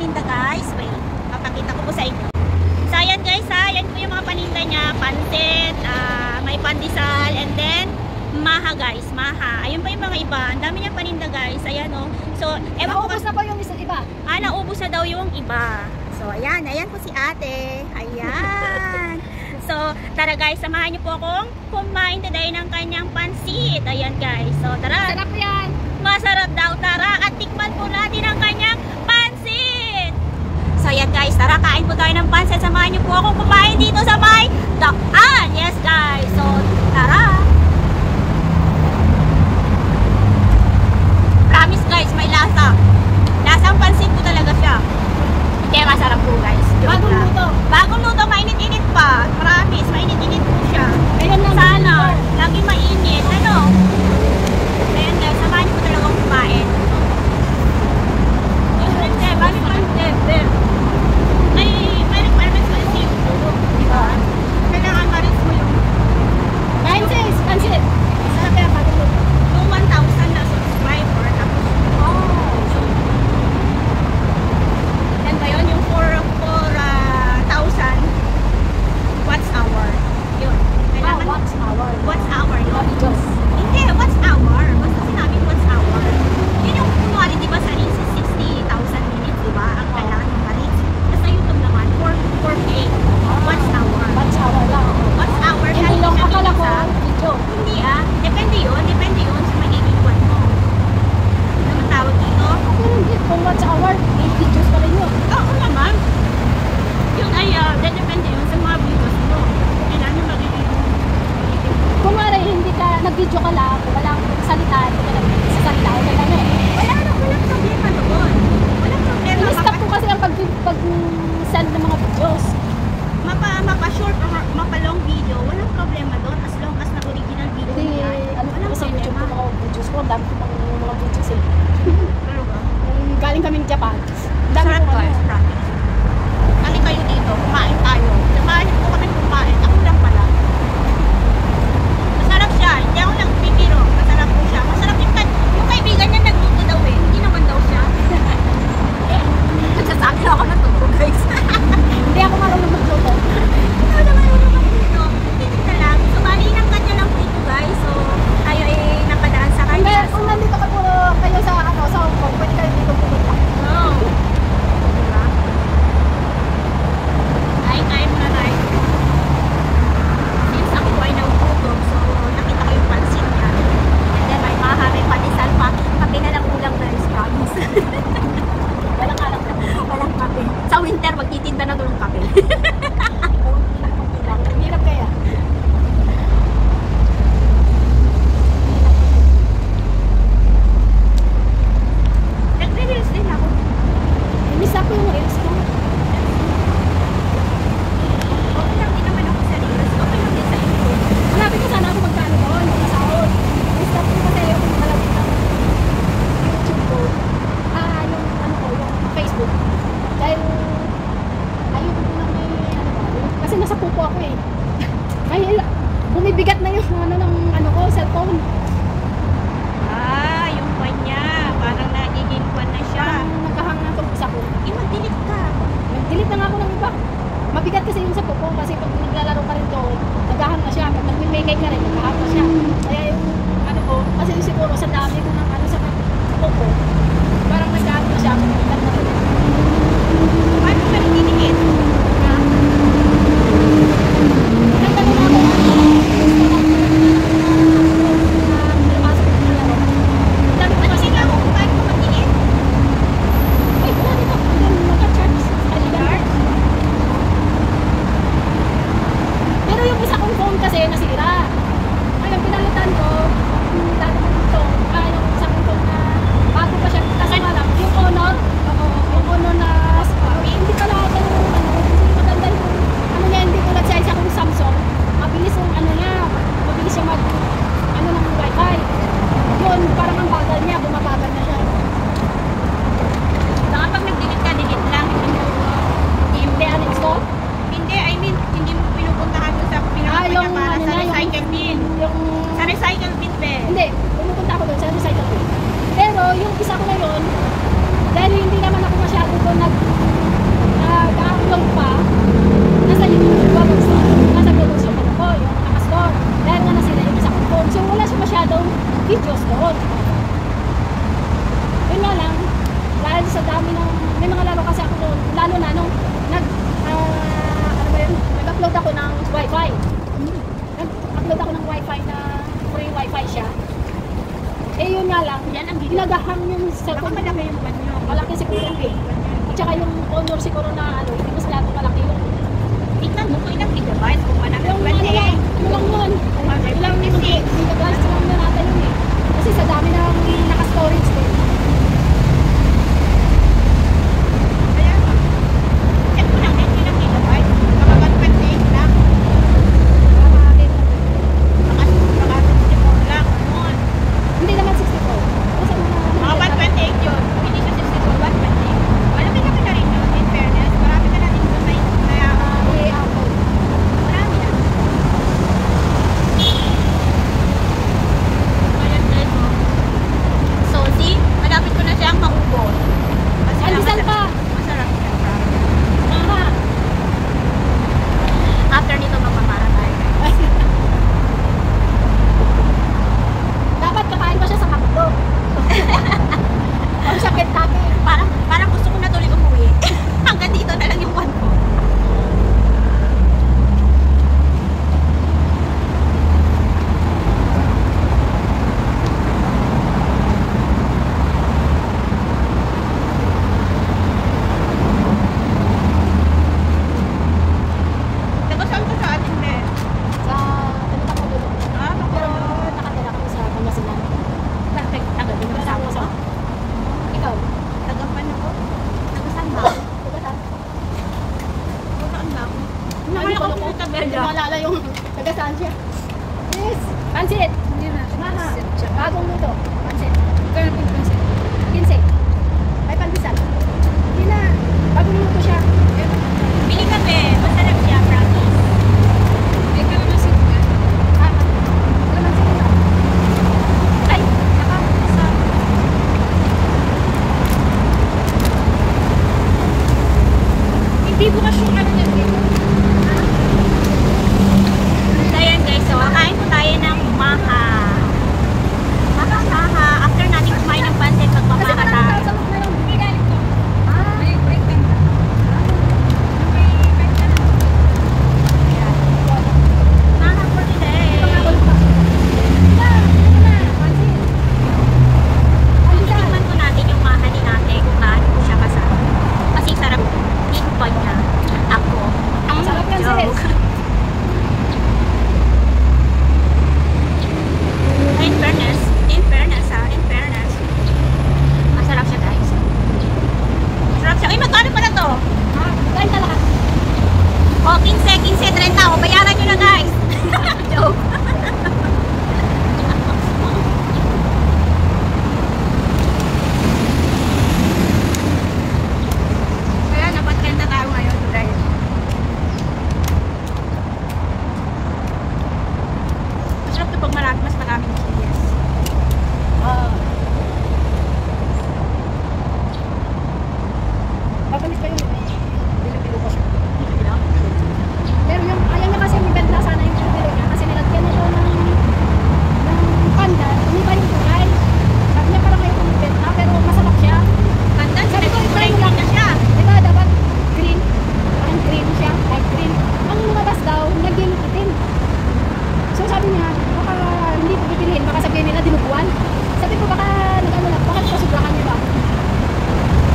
paninda guys. Wait, papakita ko po sa inyo. So ayan guys ha, yan po yung mga paninda niya. Pansit, may pandesal, and then maha guys, maha. Ayun pa yung mga iba. Ang dami niyang paninda guys. Ayan o. So, naubos na po yung iba. Naubos na daw yung iba. So ayan, ayan po si ate. Ayan. So, tara guys, samahan niyo po akong kumain today ng kanyang pansit. Ayan guys. So, tara. Masarap yan. Masarap daw. Tara at tikman po natin ang kanyang pansit. So, ayan guys, tara kain po tayo ng pansit. Samahan niyo po akong kumain dito sa may daan. Yes guys. So, tara. Promise guys, may lasa. Lasang pansit po talaga siya. Kaya masarap po guys. Bagong luto. Bagong luto, mainit-init pa. Promise, mainit-init po siya. Ayun lang. Sana, lagi mainit. Ano? Ayan guys, samahan niyo po talaga kumain. Hindi, bali pansit. May requirements ko yung ulo. Diba? Kailangan ma-rinse mo yung pansit. Masarap yan, bagong luto. yung 1,000 na subscriber. Tapos, yan ba yun? Yung 4,000 watts hour. Yun. Kailangan Watts hour. watts hour yun. Diyos. Hindi, watts hour. Basta sinabi watts hour. Yun yung kunwari, di ba sa Reels is 60,000 minutes, di ba? Ang kailangan yung ma-reach. Tapos sa YouTube naman, 4K watts hour. Watts hour lang. Watts hour. Hindi lang akala ko video. Hindi Depende yun sa magiging one mo. Ano naman tawag dito? Pero hindi, kung watts hour, 8 videos pa rin yun. Oo naman. Yun ay, depende yun sa mga videos mo. Kailangan yung magiging Kung mara, hindi ka, nag-video ka lang, walang salita, hindi ka nagsasalita, okay lang eh. walang problema doon. Walang problema. In-stop ko kasi ang pag-send ng mga videos. Mapa-short or mapa-long video, walang problema doon as long as na original video Hindi, yan. ano ko Walang sa YouTube ko problema. mga videos ko, ang dami ko mga videos eh. Talaga? Yung galing kaming Japan. Ang dami Sarap ko guys, promise. Kali kayo dito, kumain tayo. Samahan po kami kumain. Ako lang pala. Masarap siya. Hindi ako lang pipiro. Masarap po siya. Masarap yung kaibigan niya nagluto daw eh. Hindi naman daw siya. Nagsasabi na ako ng totoo guys. Hindi ako marunong magluto. Ikaw naman yung magluto. Tinig na lang. So, malinang kanya lang po ito guys. So, tayo ay napadaan sa kanya. Kung nandito ka po kayo sa Hong Kong, pwede kayo dito pumunta. Oo. Diba? Kain muna tayo. Since ako ay nagugutom, so nakita ko yung pansit niya. And then may maha, may pandesal pa. Kape na lang ulang guys, promise. Walang alam na. Walang kape. Sa winter, magtitinda na doon ng kape. Hirap kaya. Nagre-reels din ako. Miss ako yung reels ko. Okay lang din naman ako sa reels. Okay lang din sa YouTube. Hanapin ko sana ako magkano doon, makasahod. Miss ako kasi yung malapit na YouTube ko. Yung ano ko, yung Facebook. Dahil, ayun ko na may, ano ba, kasi nasa pupo ako eh. Ay, bumibigat na yung ano ko, cellphone. Yung kanya. Parang nagiging kwan na siya. Parang nagkahang na itong isa ko. Mag-delete ka. Nag-delete na nga ako ng iba. Mabigat kasi yung sa pupo kasi pag naglalaro ka rin doon, naghahang na siya. Pag nag-make ka rin, naghahang na siya. Kaya yung ano ko, kasi siguro sa dami ko ng ano sa pupo, parang naghahang na siya. Mabigat na rin. Paano ka nagdidikit? Nagtanong na ako. Pinagahang yung Baka cellphone. malaki yung pan nyo. Malaki siguro yung eh. At saka yung Honor siguro na ano, hindi mas lahat malaki yung Tingnan mo kung ilang gigabytes kung 128. yung ano lang, yung lang nun. Ilang 126. gigabytes lang na natin yun eh. Kasi sa dami ng naka-storage din. Kaya nga. Check mo lang din ilang gigabytes. Baka 128 lang. Baka 64 lang. Ano? Hindi naman 64. Kasi Mga 128 yun. Hindi siya 64, 128. Alam mo kami na rin yun. In fairness, marami ka natin doon na i-upload. marami na. Ayan guys, oh. So, see? Malapit ko na siyang maubos. Kasi Albisan pa. Masarap siya. Mama. After nito, magmamara tayo. Dapat kakain ko siya sa McDo. O sa Kentucky. Parang gusto ko na tuloy umuwi. Hanggang dito na lang yung one ko. Taga-saan ka sa atin, Ben? Sa ano pa ko dito. Ah, Pero nakatira kami sa Pangasinan. Bakit? Taga-doon ka sa Kasama sa ikaw. Taga-pan ako? Taga-saan ba? Diba sa? Taga-saan ba ako? Nakala ko Nakala ko sa Hindi Belda. ko malala yung taga saan siya. Yes. Pansit. Hindi na. Maha. Bagong luto. Pansit. Kaya po pansit. 15. May pandesal. Hindi na. Bagong luto siya. Bili kami. Masarap siya, promise. May kalamansi po yan. Ah, naman sa ito. Ay, nakakasa. Hindi bukas yung ano niya dito. So, ayan guys. So, kain po tayo ng maha. Maha. After natin kumain ng pansit, Kasi magmamaha parang tayo. sa loob na yung Hindi galing to. ah, May break time na. May break na. Ayan. Maha for today. pangabol pa. Diba? Ito na. Pansit. Pandesal. Tingnan po natin yung maha ni ate kung gaano po siya kasarap. Kasi sarap din pa niya. Ako. Ang Sarap yan, sis. joke. In fairness, masarap siya guys. Masarap siya. Ay, magkano pala to? Ah, kain ka lahat. O, 15, 30. O, bayaran nyo na guys. Joke. Kaya dapat kenta tayo ngayon today. Masarap ito pag marami, mas maraming chilies. Ah. Matamis pa yun. Bilo-bilo ko siya. Pero yung, ayaw niya kasi ibenta na sana yung bilo niya kasi nilagyan nito ng pandan. Umiba yung kulay. Sabi niya parang ayaw kumibenta pero masarap siya. Pandan, Sabi ko, kulay i-try mo green lang. na siya. Diba dapat green? Parang green siya, light green. Ang lumabas daw, naging itim. So sabi niya, baka hindi ko bibilihin, baka sabihin nila dinuguan. Sabi ko baka nag-ano lang, baka pasubrakan niya ba?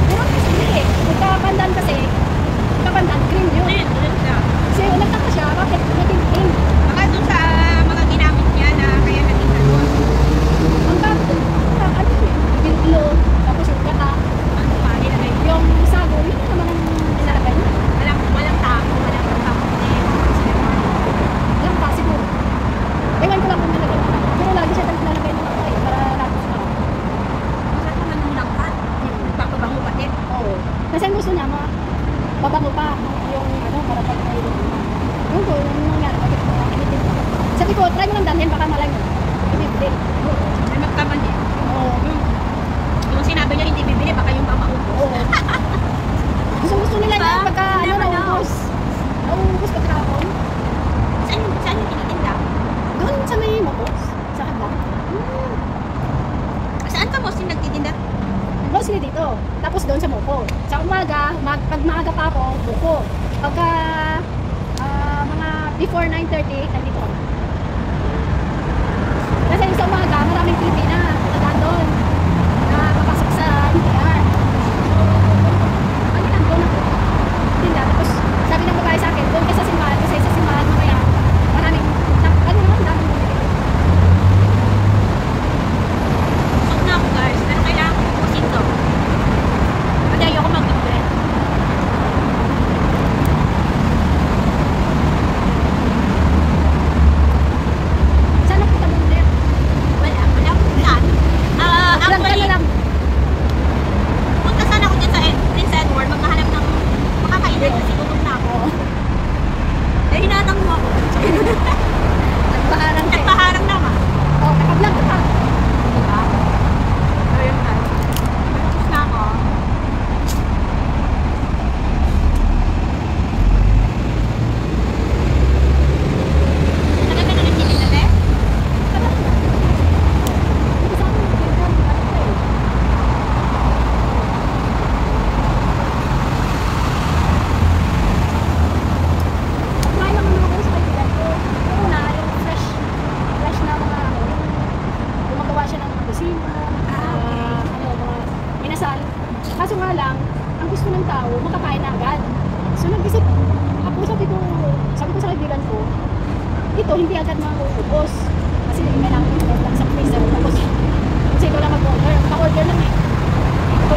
Pero kasi hindi eh. Pagka-pandan kasi, pagka-pandan, green yun. Green siya. Kasi nagtaka siya, bakit naging green? Baka dun sa mga ginamit niya na kaya naging ganun. Ang bago, ano yun? Bilo, tapos yung gata, Ano pa, nilagay niya. yung sago, yun naman ang nilalagay niya. Walang tao, walang kamutin. Lang pa siguro. Ewan ko lang kung nalagay niya. Pero lagi siya naglalagay ng mga para lagi siya. Masarap naman nung langkat. Nagpapabango pa din. Oo. Kasi ang gusto niya, babango pa yung ano, para pag may yung ko, yung nangyari, bakit ko initin ko. Sabi ko, try mo lang dalhin, baka malay mo. Bibili. May magkaman din. Oo. Yung sinabi niya hindi bibili, baka yung mama upo. Oo. Gusto nila Diba? niya pagka ano, Never know. naubos. Naubos pagka hapon. Saan yung tinitinda? Doon sa may mapos. Sa kabla. Saan ka mo nagtitinda? Mostly dito. Tapos doon sa Moko. Sa umaga, pag maaga pa ako, Moko. Pagka mga before 9:30, nandito ako. Kasi sa umaga, maraming Pilipina. Nandun. Na NTR. Ano lang, doon ako. Tinda. Tapos, sabi ng babae sa akin, doon ka sa simbahan, kasi sa simbahan mamaya, maraming, ano naman, daming bumili. Busog na ako guys, pero kailangan ko pusin to. Kasi ayoko mag-bread. Saan ang puta mo ulit? Wala akong plan. Vlog ka Actually, na lang. punta sana ako dyan sa Prince Edward, magkahanap ng makakainin kasi gutom na ako. Eh, hinatang mo ako. Nagpaharang ka. Nagpaharang naman. Oh, naka-vlog ka pa. Diba? So, yun guys. Tapos na ako. Tagal ka na nagsilin na, te? Kumain naman naman ako sa kaibigan ko. Yung una, yung fresh na mga ano, yung gumagawa siya ng mga kusina, ano, mga inasal. Kaso nga lang, ang gusto ng tao, makakain na agad. So nag-isip ako, sabi ko sa kaibigan ko, ito hindi agad maubos. Kasi kailangan ko lang sa freezer. Tapos, kasi ito lang mag-order. Pa-order lang eh. So,